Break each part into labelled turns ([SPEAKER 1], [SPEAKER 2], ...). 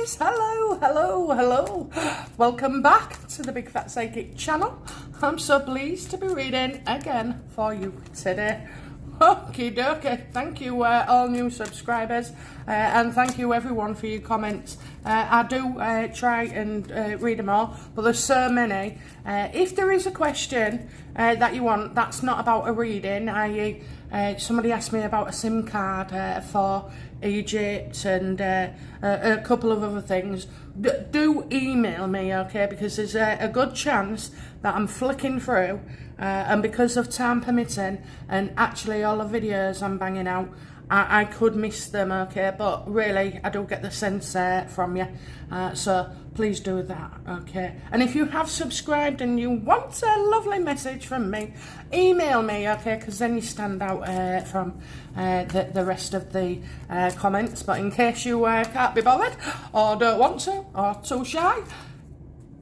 [SPEAKER 1] guys, hello. Welcome back to the Big Fat Psychic channel. I'm so pleased to be reading again for you today. Okie dokie, thank you all new subscribers and thank you everyone for your comments. I do try and read them all, but there's so many. If there is a question that you want that's not about a reading, i.e. somebody asked me about a SIM card for Egypt and a couple of other things, do email me, okay, because there's a good chance that I'm flicking through and because of time permitting and actually all the videos I'm banging out, I could miss them, okay, but really I do get the sense from you, so please do that, okay. And if you have subscribed and you want a lovely message from me, email me, okay, because then you stand out from the rest of the comments. But in case you can't be bothered or don't want to or too shy,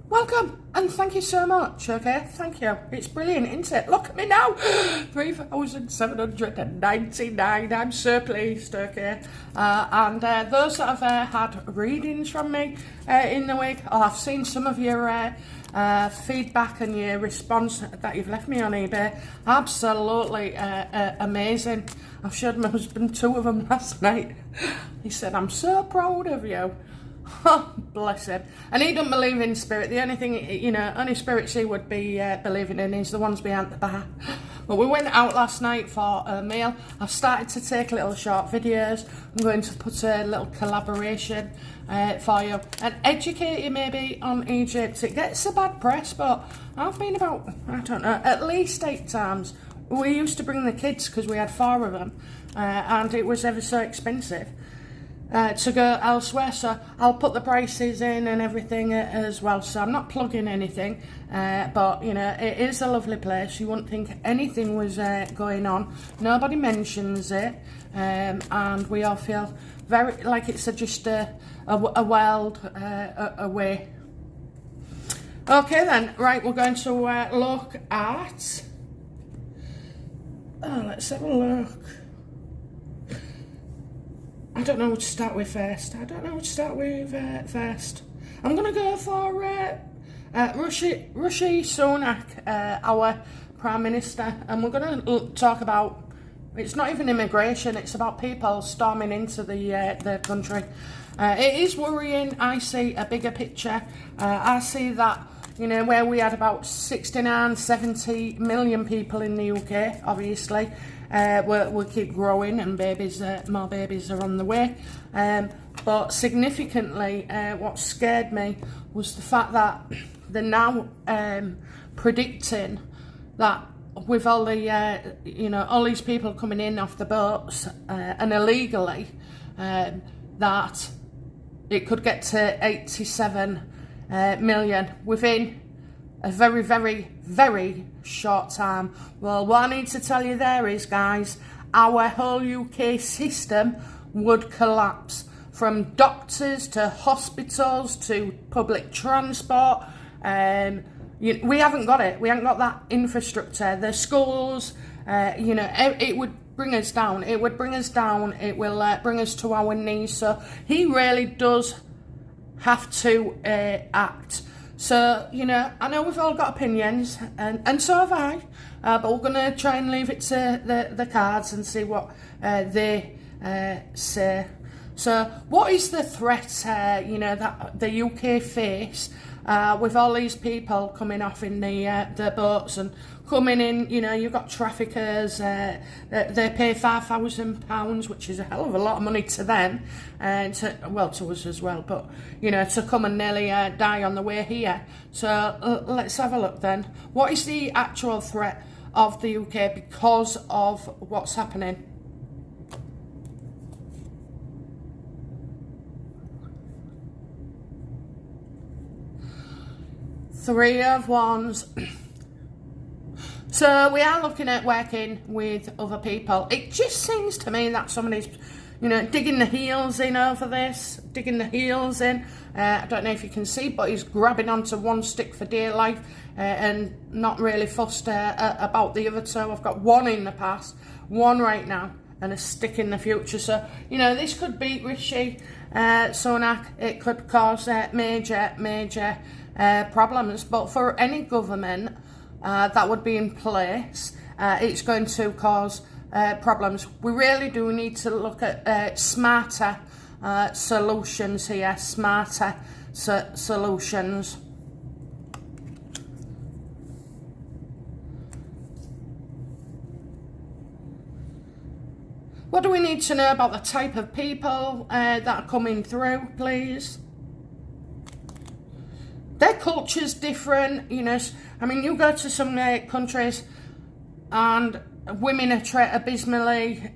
[SPEAKER 1] welcome and thank you so much, okay, thank you. It's brilliant, isn't it? Look at me now, 3,799, I'm so pleased, okay. And those that have had readings from me in the week, I've seen some of your feedback and your response that you've left me on eBay, absolutely amazing. I showed my husband 2 of them last night. He said, I'm so proud of you. Oh, bless him. And he doesn't believe in spirit. The only thing, you know, only spirits he would be believing in is the ones behind the bar. But we went out last night for a meal. I've started to take little short videos. I'm going to put a little collaboration for you and educate you maybe on Egypt. It gets a bad press, but I've been about, I don't know, at least 8 times. We used to bring the kids because we had 4 of them and it was ever so expensive to go elsewhere, so I'll put the prices in and everything as well, so I'm not plugging anything, but you know, it is a lovely place. You wouldn't think anything was going on, nobody mentions it, and we all feel very like it's just a world away. Okay then, right, we're going to look at, let's have a look. I don't know what to start with first. I'm going to go for Rishi Sunak, our Prime Minister, and we're going to talk about, it's not even immigration, it's about people storming into the country. It is worrying. I see a bigger picture. I see that, you know, where we had about 69, 70 million people in the UK, obviously, we'll keep growing and more babies are on the way. But significantly, what scared me was the fact that they're now predicting that with all the, you know, all these people coming in off the boats and illegally, that it could get to 87 million within a very, very, very short time. Well, what I need to tell you there is, guys, our whole UK system would collapse, from doctors to hospitals to public transport. We haven't got it. We haven't got that infrastructure. The schools, you know, it would bring us down. It would bring us down. It will bring us to our knees. So he really does have to act. So, you know, I know we've all got opinions, and so have I, but we're going to try and leave it to the cards and see what they say. So, what is the threat, you know, that the UK face with all these people coming off in the boats and coming in? You know, you've got traffickers, they pay £5,000, which is a hell of a lot of money to them, and to us as well, but, you know, to come and nearly die on the way here. So let's have a look then. What is the actual threat of the UK because of what's happening? Three of Wands. So we are looking at working with other people. It just seems to me that somebody's, you know, digging the heels in over this, digging the heels in. I don't know if you can see, but he's grabbing onto one stick for dear life and not really fussed about the other two. I've got one in the past, one right now, and a stick in the future. So, you know, this could beat Rishi Sunak. It could cause major problems. But for any government that would be in place, it's going to cause problems. We really do need to look at smarter solutions here, smarter solutions. What do we need to know about the type of people that are coming through, please? Their culture's different, you know. I mean, you go to some countries and women are treated abysmally,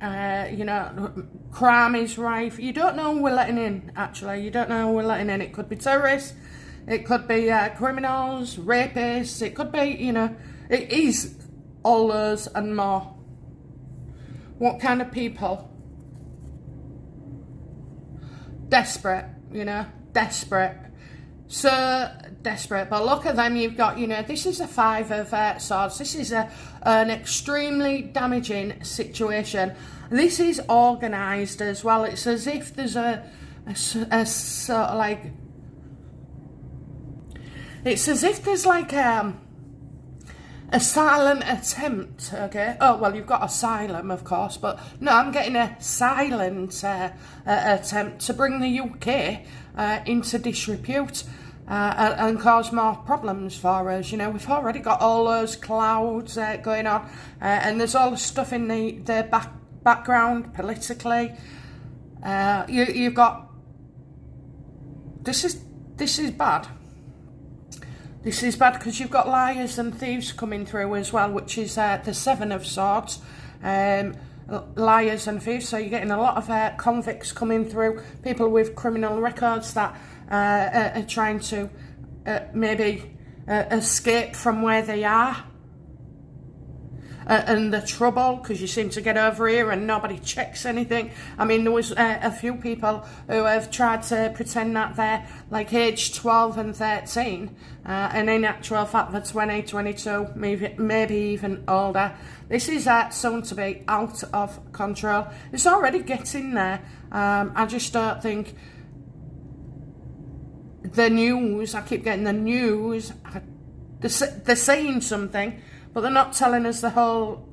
[SPEAKER 1] you know, crime is rife. You don't know who we're letting in, actually. You don't know who we're letting in. It could be terrorists, it could be criminals, rapists, it could be, you know, it is all those and more. What kind of people? Desperate, you know, desperate. So desperate. But look at them, you've got, you know, this is a 5 of swords. This is an extremely damaging situation. This is organised as well. It's as if there's a sort of like, it's as if there's like a silent attempt, okay? Oh, well, you've got asylum, of course, but no, I'm getting a silent attempt to bring the UK into disrepute and cause more problems for us. You know, we've already got all those clouds going on, and there's all the stuff in the background politically. You've got, this is bad. This is bad because you've got liars and thieves coming through as well, which is the 7 of swords. Liars and thieves, so you're getting a lot of convicts coming through, people with criminal records that are trying to maybe escape from where they are. And the trouble, because you seem to get over here and nobody checks anything. I mean, there was a few people who have tried to pretend that they're like age 12 and 13, and in actual fact they're 20, 22, maybe even older. This is soon to be out of control. It's already getting there. I just don't think the news, I keep getting the news, they're saying something, but they're not telling us the whole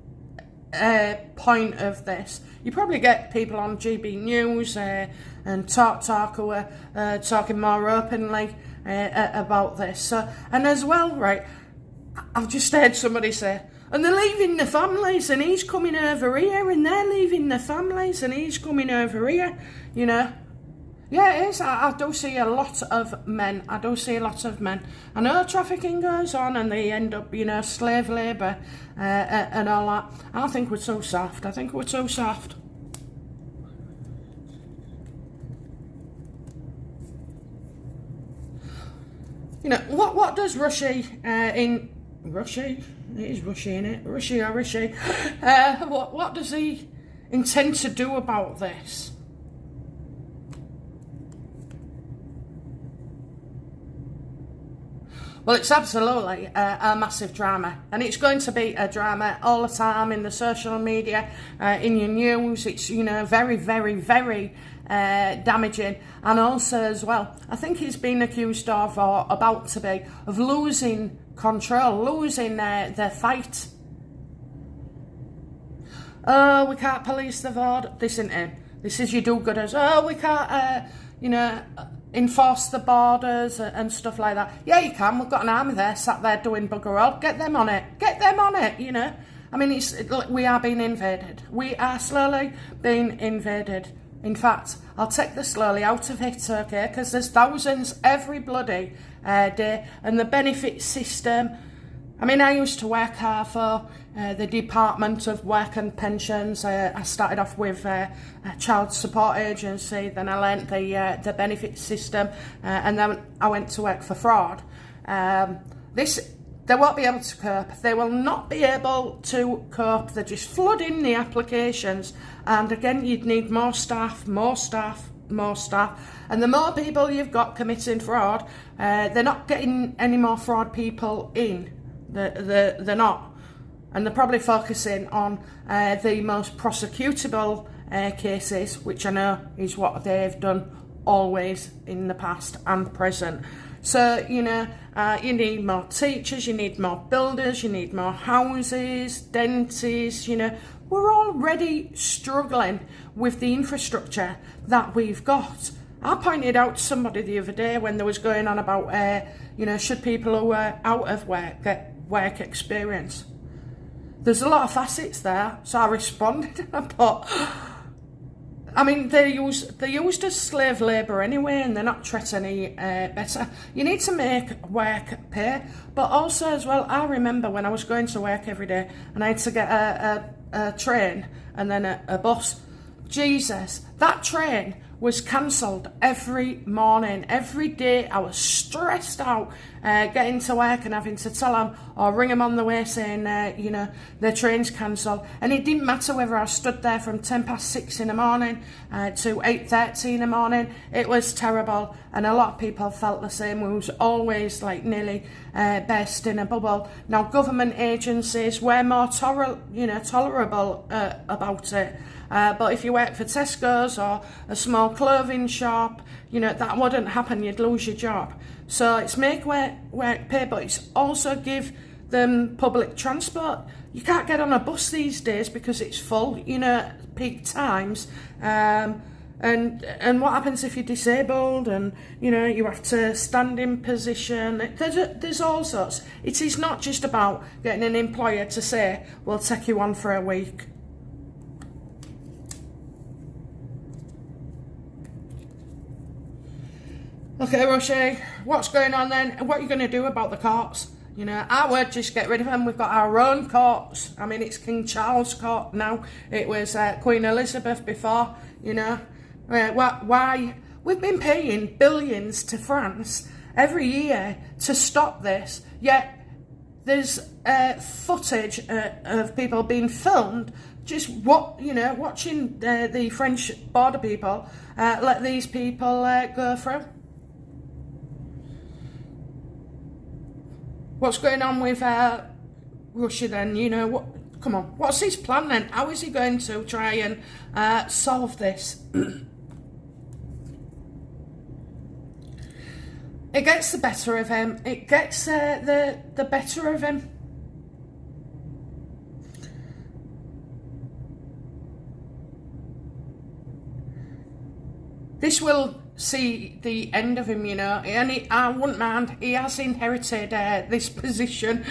[SPEAKER 1] point of this. You probably get people on GB News and Talk who are talking more openly about this. So, and as well, right, I've just heard somebody say, and they're leaving the families and he's coming over here, and they're leaving the families and he's coming over here, you know. Yeah, it is. I do see a lot of men. I know trafficking goes on and they end up, you know, slave labour and all that. I think we're so soft. You know, what does Rishi Rishi? It is Rishi, innit? Rishi. What does he intend to do about this? Well, it's absolutely a massive drama, and it's going to be a drama all the time in the social media, in your news. It's, you know, very, very, very damaging. And also as well, I think he's been accused of, or about to be, of losing control, losing their fight. Oh, we can't police the vote. This isn't him. This is your do-gooders. Oh, we can't, you know, enforce the borders and stuff like that. Yeah, you can. We've got an army there, sat there doing bugger all. Get them on it, you know. I mean, we are being invaded. We are slowly being invaded. In fact, I'll take the slowly out of it, okay, because there's thousands every bloody day, and the benefit system. I mean, I used to work for the Department of Work and Pensions. I started off with a child support agency, then I learnt the benefit system, and then I went to work for fraud. They won't be able to cope. They will not be able to cope. They're just flooding the applications. And again, you'd need more staff. And the more people you've got committing fraud, they're not getting any more fraud people in. They're not. And they're probably focusing on the most prosecutable cases, which I know is what they've done always in the past and present. So, you need more teachers, you need more builders, you need more houses, dentists, We're already struggling with the infrastructure that we've got. I pointed out to somebody the other day when there was going on about, should people who are out of work get work experience? There's a lot of facets there, so I responded. But I mean, they're used as slave labour anyway, and they're not treated any better. You need to make work pay, but also as well, I remember when I was going to work every day, and I had to get a train and then a bus. Jesus, that train was cancelled every morning, every day. I was stressed out getting to work and having to tell them or ring them on the way saying, their train's cancelled. And it didn't matter whether I stood there from 6:10 in the morning to 8:30 in the morning. It was terrible. And a lot of people felt the same. We was always like nearly burst in a bubble. Now, government agencies were more tolerable about it. But if you work for Tesco's or a small clothing shop, that wouldn't happen. You'd lose your job. So it's make work pay, but it's also give them public transport. You can't get on a bus these days because it's full, peak times. And what happens if you're disabled and, you have to stand in position? There's all sorts. It is not just about getting an employer to say, we'll take you on for a week. Okay, Rishi, what's going on then? What are you going to do about the courts? I would just get rid of them. We've got our own courts. I mean, it's King Charles' court now. It was Queen Elizabeth before, Why? We've been paying billions to France every year to stop this, yet there's footage of people being filmed just watching the French border people let these people go through. What's going on with Russia then? Come on, what's his plan then? How is he going to try and solve this? It gets the better of him. It gets the better of him. This will see the end of him, and I wouldn't mind. He has inherited this position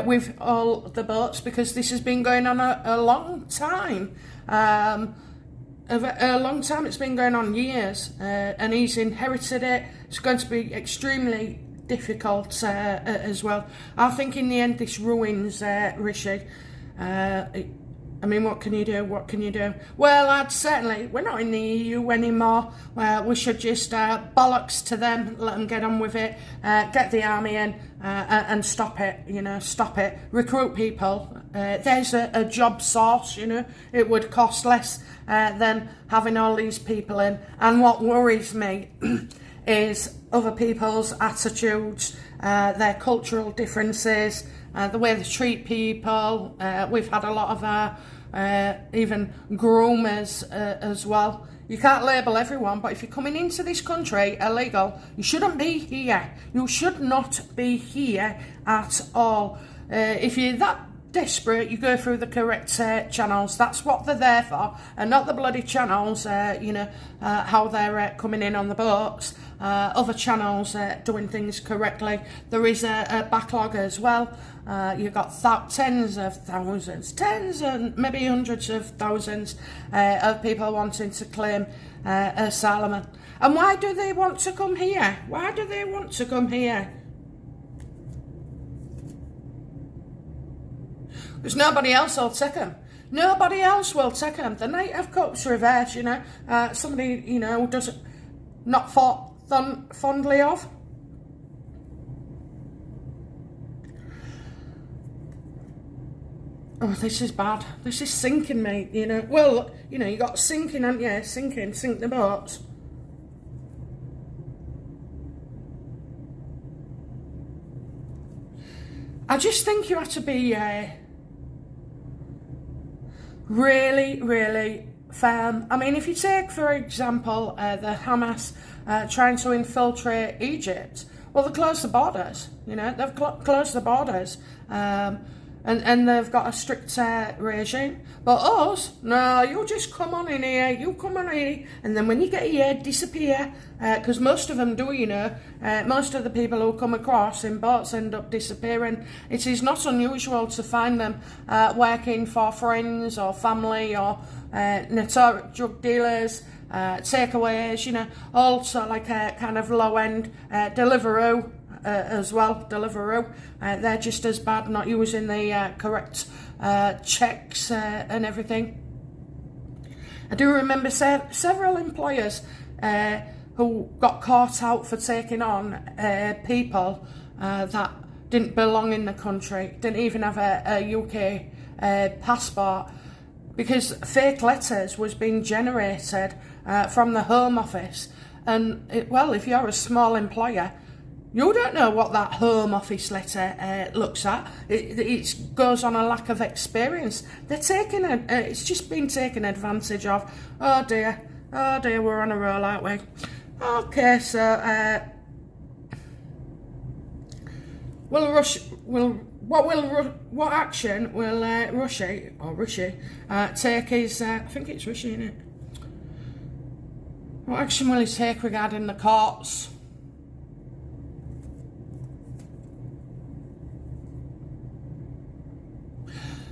[SPEAKER 1] with all the boats because this has been going on a long time. A long time. It's been going on years, and he's inherited it. It's going to be extremely difficult as well. I think in the end this ruins Rishi. I mean, what can you do? What can you do? Well, we're not in the EU anymore. We should just bollocks to them, let them get on with it, get the army in and stop it, stop it. Recruit people. There's a job source, it would cost less than having all these people in. And what worries me is other people's attitudes, their cultural differences, the way they treat people. We've had a lot of even groomers as well. You can't label everyone, but if you're coming into this country illegal, you shouldn't be here. You should not be here at all. If you're that desperate, you go through the correct channels. That's what they're there for, and not the bloody channels, how they're coming in on the boats. Other channels doing things correctly. There is a backlog as well. You've got tens of thousands, tens and maybe hundreds of thousands of people wanting to claim asylum. And why do they want to come here? Why do they want to come here? Because nobody else will take them. Nobody else will take them. The night of cups reverse, somebody, who doesn't, not thought fondly of. Oh, this is bad. This is sinking me, Well, you got sinking, haven't you? Sinking, sink the boats. I just think you have to be really, really firm. I mean, if you take, for example, the Hamas trying to infiltrate Egypt, well, they closed the borders, they've closed the borders. And they've got a strict regime. But us, no, you just come on in here, you come on in here, and then when you get here, disappear. Because most of them do, most of the people who come across in boats end up disappearing. It is not unusual to find them working for friends or family or notorious drug dealers, takeaways, also like a kind of low-end Deliveroo. As well, Deliveroo, they're just as bad, not using the correct checks and everything. I do remember several employers who got caught out for taking on people that didn't belong in the country, didn't even have a UK passport, because fake letters was being generated from the Home Office. And if you're a small employer, you don't know what that Home Office letter looks at. It goes on a lack of experience. They're taking it's just been taken advantage of. Oh dear, we're on a roll, aren't we? Okay, so what action will Rishi take? His I think it's Rishi, isn't it? What action will he take regarding the courts?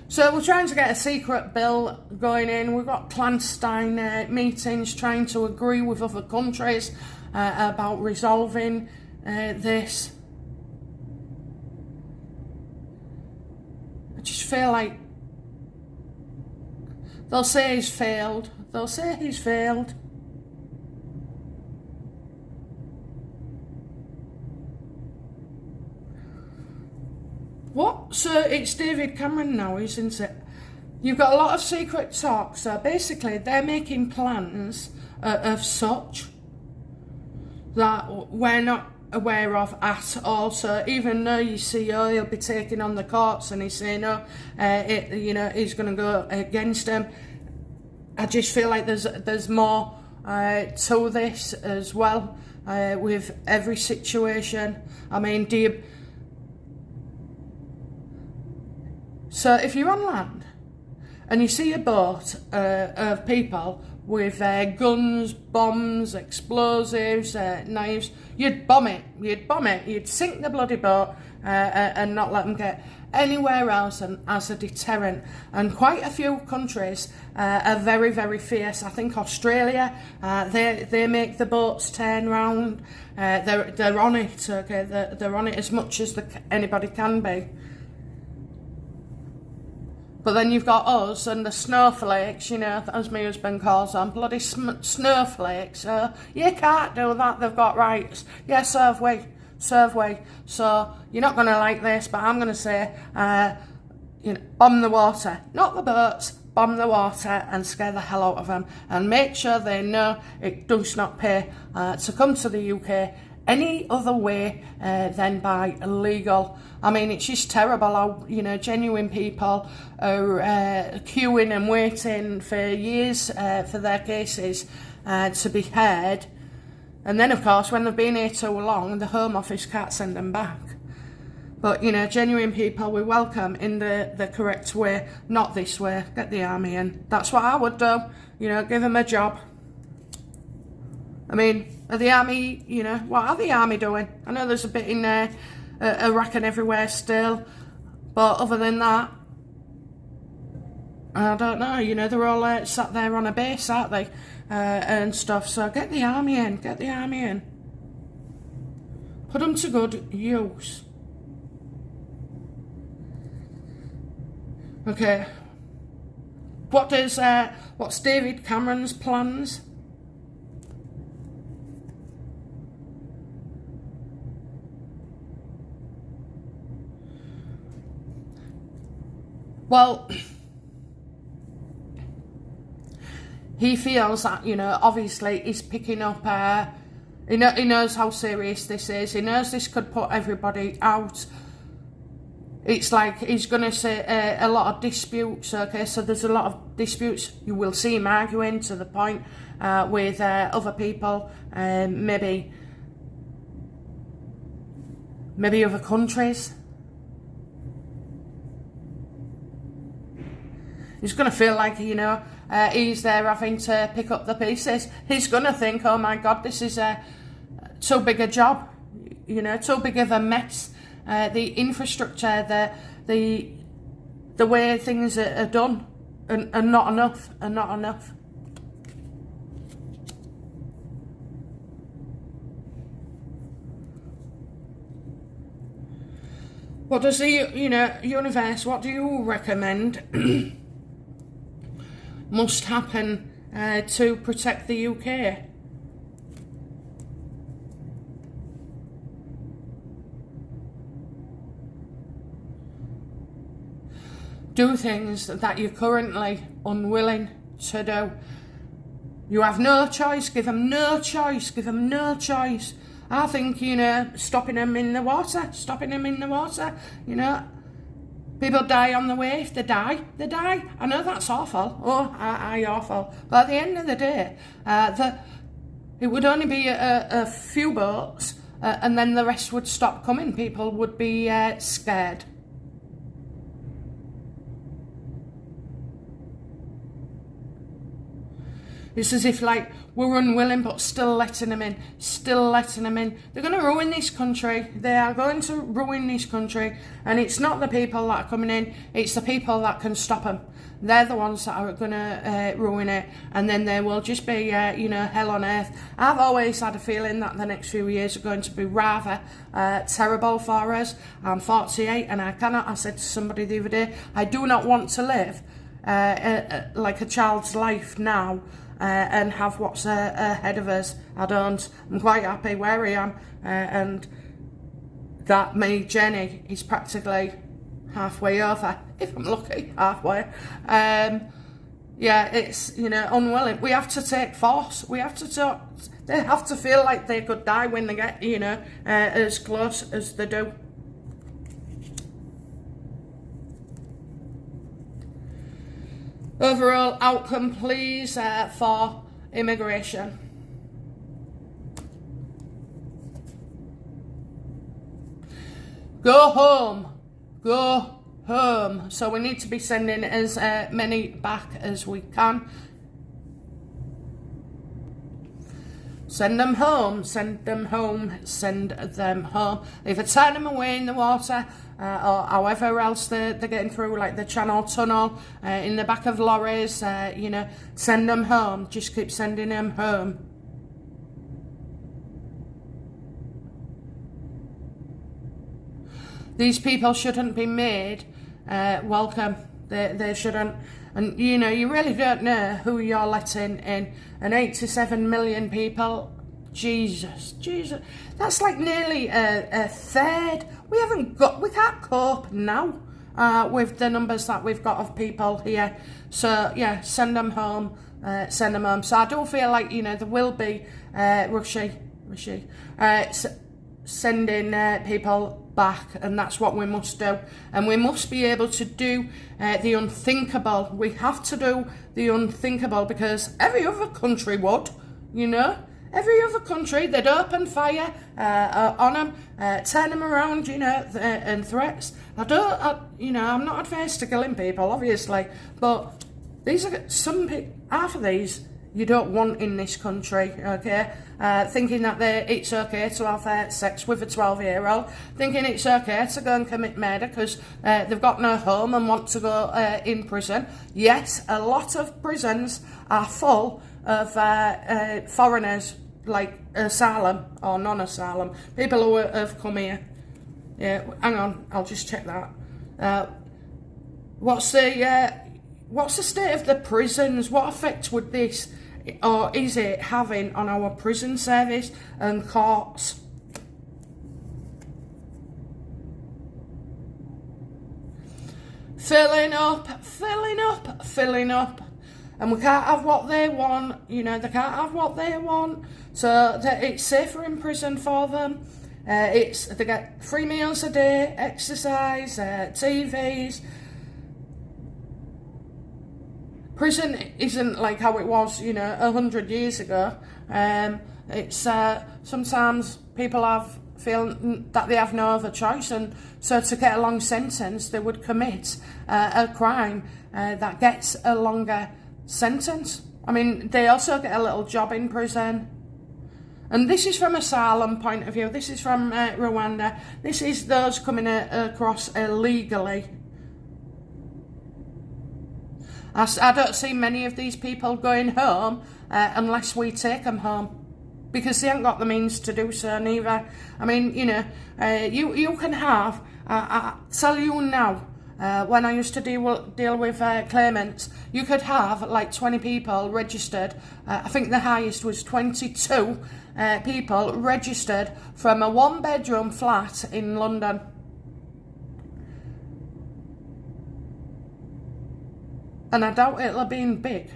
[SPEAKER 1] So we're trying to get a secret bill going in. We've got clandestine meetings trying to agree with other countries about resolving this. I just feel like they'll say he's failed. What? So it's David Cameron now, isn't it? You've got a lot of secret talk. So basically, they're making plans of such that we're not aware of at all. So even though your CEO, he'll be taking on the courts and he's saying, he's going to go against him. I just feel like there's more to this as well with every situation. I mean, So if you're on land and you see a boat of people with guns, bombs, explosives, knives, you'd bomb it. You'd sink the bloody boat and not let them get anywhere else, and as a deterrent. And quite a few countries are very, very fierce. I think Australia, they make the boats turn round. They're on it. Okay, they're on it as much as anybody can be. But then you've got us and the snowflakes, as my husband calls them, bloody snowflakes. You can't do that, they've got rights. Yeah, serve we. So you're not going to like this, but I'm going to say, bomb the water. Not the boats, bomb the water and scare the hell out of them. And make sure they know it does not pay to come to the UK any other way than by illegal. I mean, it's just terrible how, genuine people are queuing and waiting for years for their cases to be heard. And then, of course, when they've been here too long, the Home Office can't send them back. But, genuine people we welcome in the correct way, not this way. Get the army in. That's what I would do. Give them a job. I mean, are the army, what are the army doing? I know there's a bit in there, Iraq and everywhere still, but other than that, I don't know, they're all sat there on a base, aren't they, and stuff, so get the army in, Put them to good use. Okay, what's David Cameron's plans? Well, he feels that, obviously he's picking up, he knows how serious this is, he knows this could put everybody out. it's like he's going to say a lot of disputes, okay? So there's a lot of disputes. You will see him arguing to the point with other people, maybe other countries. He's going to feel like, he's there having to pick up the pieces. He's going to think, oh my God, this is too big a job, too big of a mess. The infrastructure, the way things are done, and not enough. What does the universe? What do you recommend must happen to protect the UK? Do things that you're currently unwilling to do. You have no choice. Give them no choice. Give them no choice. I think, stopping them in the water. People die on the way. If they die. I know that's awful. Oh, awful. But at the end of the day, it would only be a few boats, and then the rest would stop coming. People would be scared. It's as if, like, we're unwilling, but still letting them in. They're going to ruin this country. They are going to ruin this country. And it's not the people that are coming in. It's the people that can stop them. They're the ones that are going to ruin it. And then there will just be, hell on earth. I've always had a feeling that the next few years are going to be rather terrible for us. I'm 48 and I said to somebody the other day, I do not want to live like a child's life now. And have what's ahead of us. I don't. I'm quite happy where I am, and that my journey is practically halfway over, if I'm lucky, halfway. It's unwilling. We have to take force. We have to talk. They have to feel like they could die when they get as close as they do. Overall outcome, please, for immigration. Go home. So we need to be sending as many back as we can. Send them home. Either turn them away in the water, or however else they're getting through, like the Channel Tunnel, in the back of lorries, send them home. Just keep sending them home. These people shouldn't be made welcome. They shouldn't. And, you really don't know who you're letting in. And 87 million people, Jesus. That's like nearly a third. We can't cope now with the numbers that we've got of people here. So, yeah, send them home. So I do feel like, there will be Rishi, sending people back, and that's what we must do. And we must be able to do the unthinkable. We have to do the unthinkable because every other country would, Every other country, they'd open fire on them, turn them around, and threats. I'm not adverse to killing people, obviously, but these are half of these you don't want in this country, okay? Thinking that it's okay to have sex with a 12-year-old, thinking it's okay to go and commit murder because they've got no home and want to go in prison. Yes, a lot of prisons are full of foreigners, like asylum or non-asylum, people who have come here. Yeah, hang on, I'll just check that. What's the state of the prisons? What effect would this, or is it having on our prison service and courts? Filling up. And we can't have what they want, they can't have what they want. So that it's safer in prison for them. They get 3 meals a day, exercise, TVs. Prison isn't like how it was, 100 years ago. It's sometimes people feel that they have no other choice, and so to get a long sentence, they would commit a crime that gets a longer sentence. I mean, they also get a little job in prison. And this is from asylum point of view. This is from Rwanda. This is those coming across illegally. I don't see many of these people going home unless we take them home, because they haven't got the means to do so neither. I mean, you can have, I tell you now, when I used to deal with claimants, you could have like 20 people registered. I think the highest was 22 people registered from a 1-bedroom flat in London. And I doubt it'll be big.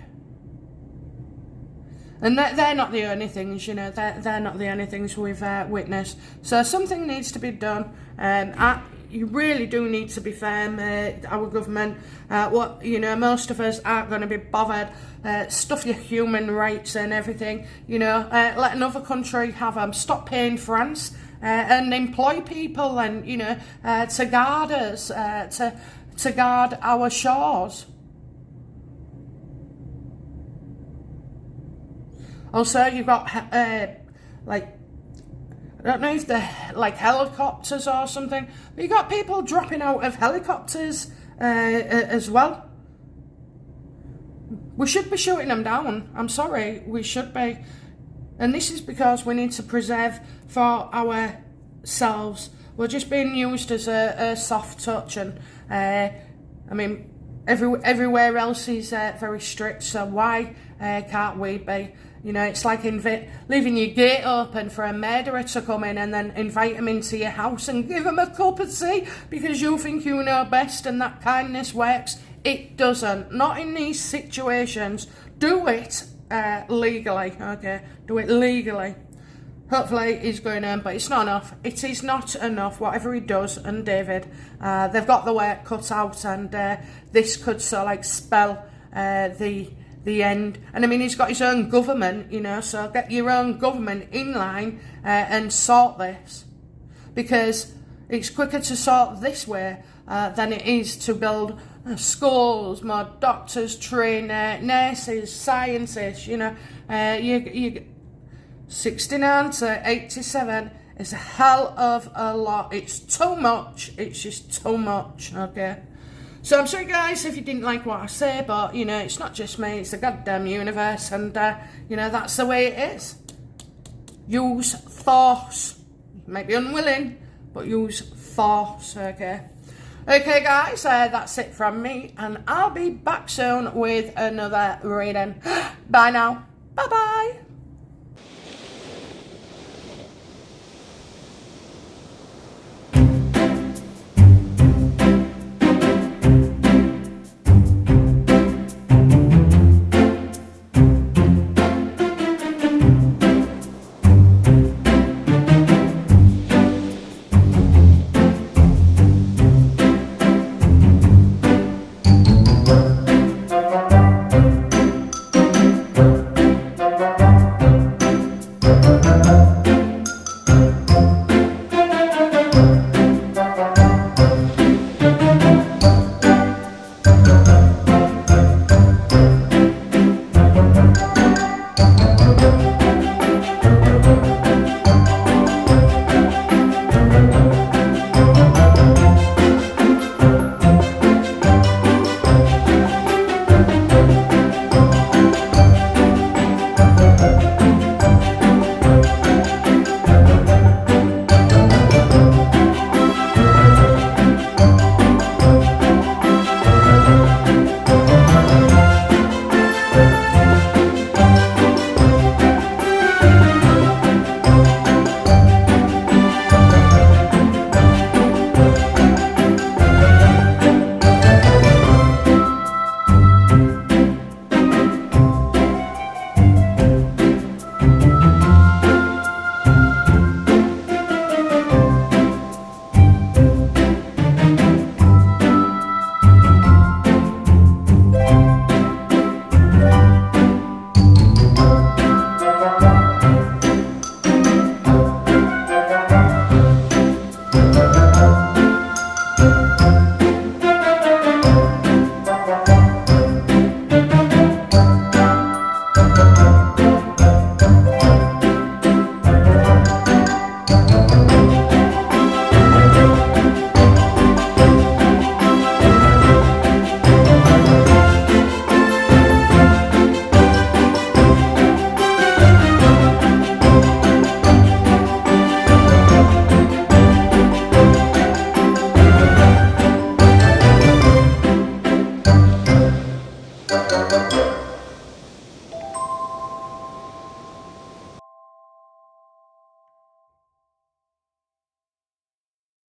[SPEAKER 1] And they're not the only things, they're not the only things we've witnessed. So something needs to be done. You really do need to be firm, our government. Most of us aren't going to be bothered. Stuff your human rights and everything. Let another country have them. Stop paying France and employ people, and to guard us, to guard our shores. Also, you've got I don't know if they're like helicopters or something, but you got people dropping out of helicopters as well. We should be shooting them down. I'm sorry, we should be. And this is because we need to preserve for ourselves. We're just being used as a soft touch, and everywhere else is very strict, so why can't we be? It's like leaving your gate open for a murderer to come in and then invite him into your house and give him a cup of tea because you think you know best and that kindness works. It doesn't. Not in these situations. Do it legally, okay? Do it legally. Hopefully he's going home, but it's not enough. It is not enough, whatever he does, and David. They've got the work cut out, and this could spell the end. And I mean, he's got his own government, so get your own government in line and sort this, because it's quicker to sort this way than it is to build schools, more doctors, train nurses, scientists. You 69 to 87 is a hell of a lot. It's too much. It's just too much, okay? So I'm sorry guys if you didn't like what I say, but it's not just me, it's the goddamn universe, and that's the way it is. Use force. You might be unwilling, but use force, okay? Okay guys, that's it from me, and I'll be back soon with another reading. Bye now. Bye bye.